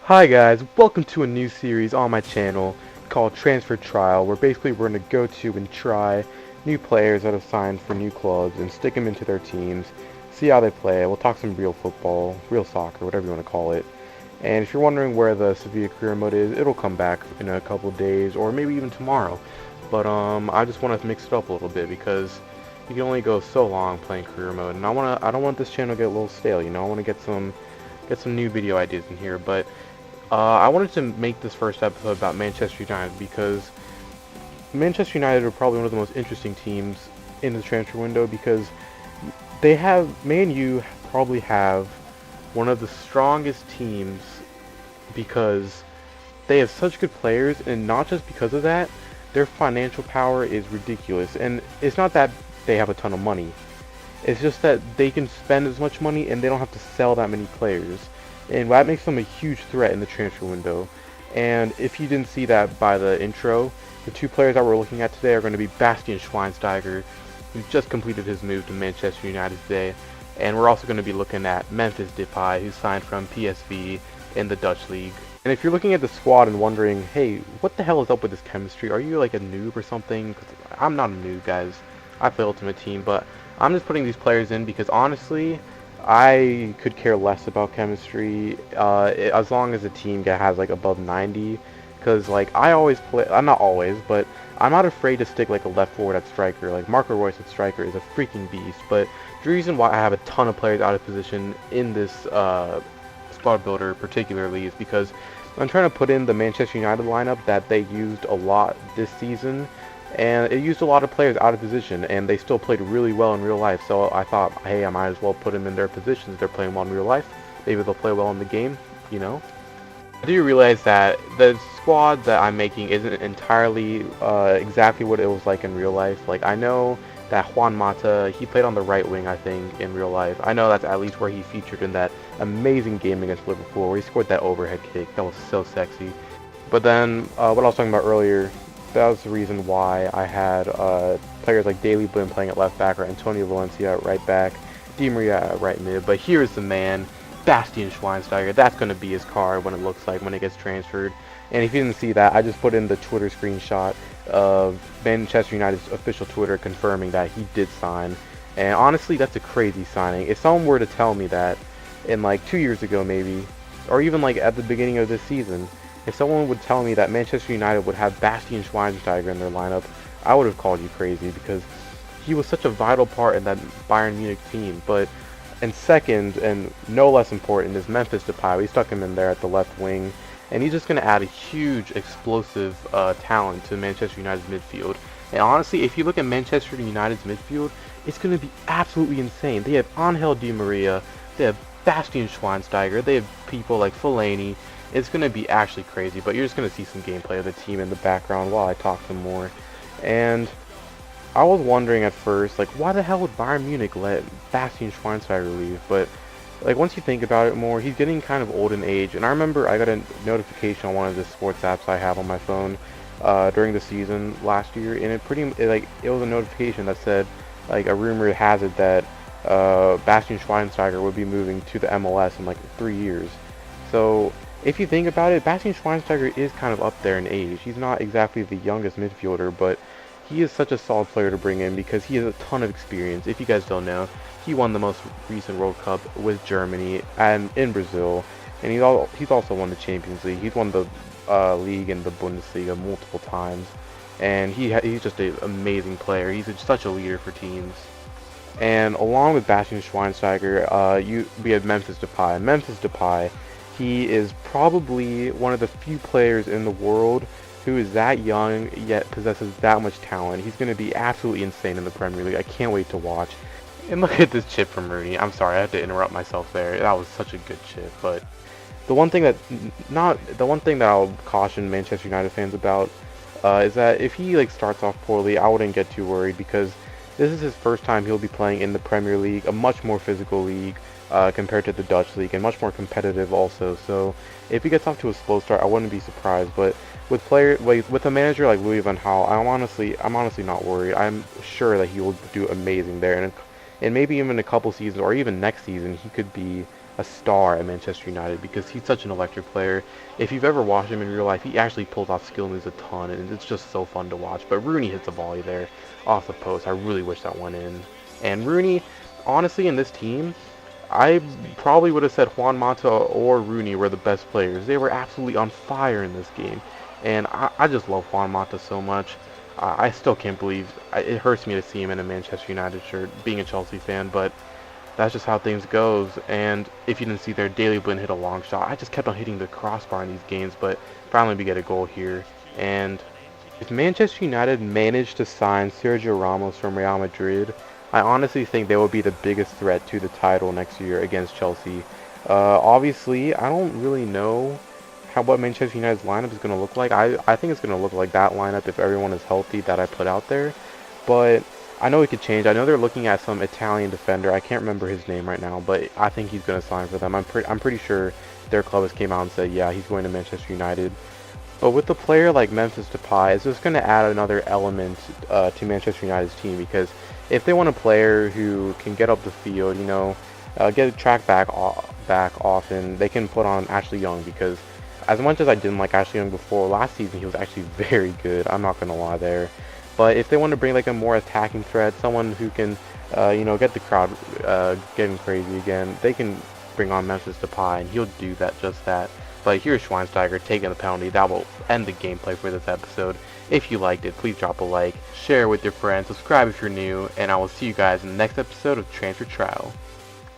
Hi guys, welcome to a new series on my channel called Transfer Trial, where basically we're going to go to and try new players that have signed for new clubs and stick them into their teams, see how they play. We'll talk some real football, real soccer, whatever you want to call it. And if you're wondering where the Sevilla career mode is, it'll come back in a couple of days or maybe even tomorrow. But I just want to mix it up a little bit because you can only go so long playing career mode, and I don't want this channel to get a little stale, you know. I want to get some new video ideas in here, but I wanted to make this first episode about Manchester United because Manchester United are probably one of the most interesting teams in the transfer window because Man U probably have one of the strongest teams because they have such good players, and not just because of that, their financial power is ridiculous. And it's not that they have a ton of money, it's just that they can spend as much money and they don't have to sell that many players. And that makes them a huge threat in the transfer window. And if you didn't see that by the intro, the two players that we're looking at today are going to be Bastian Schweinsteiger, who just completed his move to Manchester United today. And we're also going to be looking at Memphis Depay, who signed from PSV in the Dutch league. And if you're looking at the squad and wondering, hey, what the hell is up with this chemistry? Are you like a noob or something? Because I'm not a noob, guys. I play Ultimate Team, but I'm just putting these players in because honestly, I could care less about chemistry as long as the team has like above 90, because like I always play, I'm not always, but I'm not afraid to stick like a left forward at striker. Like Marco Reus at striker is a freaking beast, but the reason why I have a ton of players out of position in this squad builder particularly is because I'm trying to put in the Manchester United lineup that they used a lot this season, and it used a lot of players out of position, and they still played really well in real life. So I thought, hey, I might as well put them in their positions. They're playing well in real life. Maybe they'll play well in the game, you know? I do realize that the squad that I'm making isn't entirely exactly what it was like in real life. Like, I know that Juan Mata, he played on the right wing, I think, in real life. I know that's at least where he featured in that amazing game against Liverpool, where he scored that overhead kick. That was so sexy. But then, what I was talking about earlier, that was the reason why I had players like Daley Blind playing at left back or Antonio Valencia at right back, Di Maria at right mid. But here's the man, Bastian Schweinsteiger. That's going to be his card when it looks like when it gets transferred. And if you didn't see that, I just put in the Twitter screenshot of Manchester United's official Twitter confirming that he did sign. And honestly, that's a crazy signing. If someone were to tell me that in like 2 years ago maybe, or even like at the beginning of this season, if someone would tell me that Manchester United would have Bastian Schweinsteiger in their lineup, I would have called you crazy because he was such a vital part in that Bayern Munich team. But and second, and no less important, is Memphis Depay. We stuck him in there at the left wing, and he's just going to add a huge explosive talent to Manchester United's midfield. And honestly, if you look at Manchester United's midfield, it's going to be absolutely insane. They have Angel Di Maria, they have Bastian Schweinsteiger, they have people like Fellaini. It's going to be actually crazy, but you're just going to see some gameplay of the team in the background while I talk some more. And I was wondering at first, like, why the hell would Bayern Munich let Bastian Schweinsteiger leave? But, like, once you think about it more, he's getting kind of old in age. And I remember I got a notification on one of the sports apps I have on my phone during the season last year, and it was a notification that said, like, a rumor has it that Bastian Schweinsteiger would be moving to the MLS in, like, 3 years. So if you think about it, Bastian Schweinsteiger is kind of up there in age. He's not exactly the youngest midfielder, but he is such a solid player to bring in because he has a ton of experience. If you guys don't know, he won the most recent World Cup with Germany and in Brazil, and he's also won the Champions League. He's won the league and the Bundesliga multiple times, and he's just an amazing player. He's such a leader for teams. And along with Bastian Schweinsteiger, we have Memphis Depay. Memphis Depay, he is probably one of the few players in the world who is that young yet possesses that much talent. He's going to be absolutely insane in the Premier League. I can't wait to watch. And look at this chip from Rooney. I'm sorry, I had to interrupt myself there. That was such a good chip. But the one thing that I'll caution Manchester United fans about is that if he like starts off poorly, I wouldn't get too worried because this is his first time he'll be playing in the Premier League, a much more physical league compared to the Dutch league, and much more competitive also. So if he gets off to a slow start, I wouldn't be surprised. But with a manager like Louis van Gaal, I'm honestly not worried. I'm sure that he will do amazing there, and maybe even a couple seasons or even next season, he could be a star at Manchester United because he's such an electric player. If you've ever watched him in real life, he actually pulls off skill moves a ton, and it's just so fun to watch. But Rooney hits a volley there off the post. I really wish that went in. And Rooney, honestly, in this team, I probably would have said Juan Mata or Rooney were the best players. They were absolutely on fire in this game. And I just love Juan Mata so much. I still can't believe, it hurts me to see him in a Manchester United shirt, being a Chelsea fan, but that's just how things goes. And if you didn't see there, Daley Blind hit a long shot. I just kept on hitting the crossbar in these games, but finally we get a goal here. And if Manchester United managed to sign Sergio Ramos from Real Madrid, I honestly think they will be the biggest threat to the title next year against Chelsea. Obviously, I don't really know what Manchester United's lineup is going to look like. I think it's going to look like that lineup if everyone is healthy that I put out there. But I know it could change. I know they're looking at some Italian defender. I can't remember his name right now, but I think he's going to sign for them. I'm pretty sure their club has came out and said, yeah, he's going to Manchester United. But with a player like Memphis Depay, it's just going to add another element to Manchester United's team, because if they want a player who can get up the field, you know, get a track back often, they can put on Ashley Young, because as much as I didn't like Ashley Young before, last season he was actually very good. I'm not going to lie there. But if they want to bring like a more attacking threat, someone who can, you know, get the crowd getting crazy again, they can bring on Memphis Depay, and he'll do just that. But here's Schweinsteiger taking the penalty. That will end the gameplay for this episode. If you liked it, please drop a like, share with your friends, subscribe if you're new, and I will see you guys in the next episode of Transfer Trial.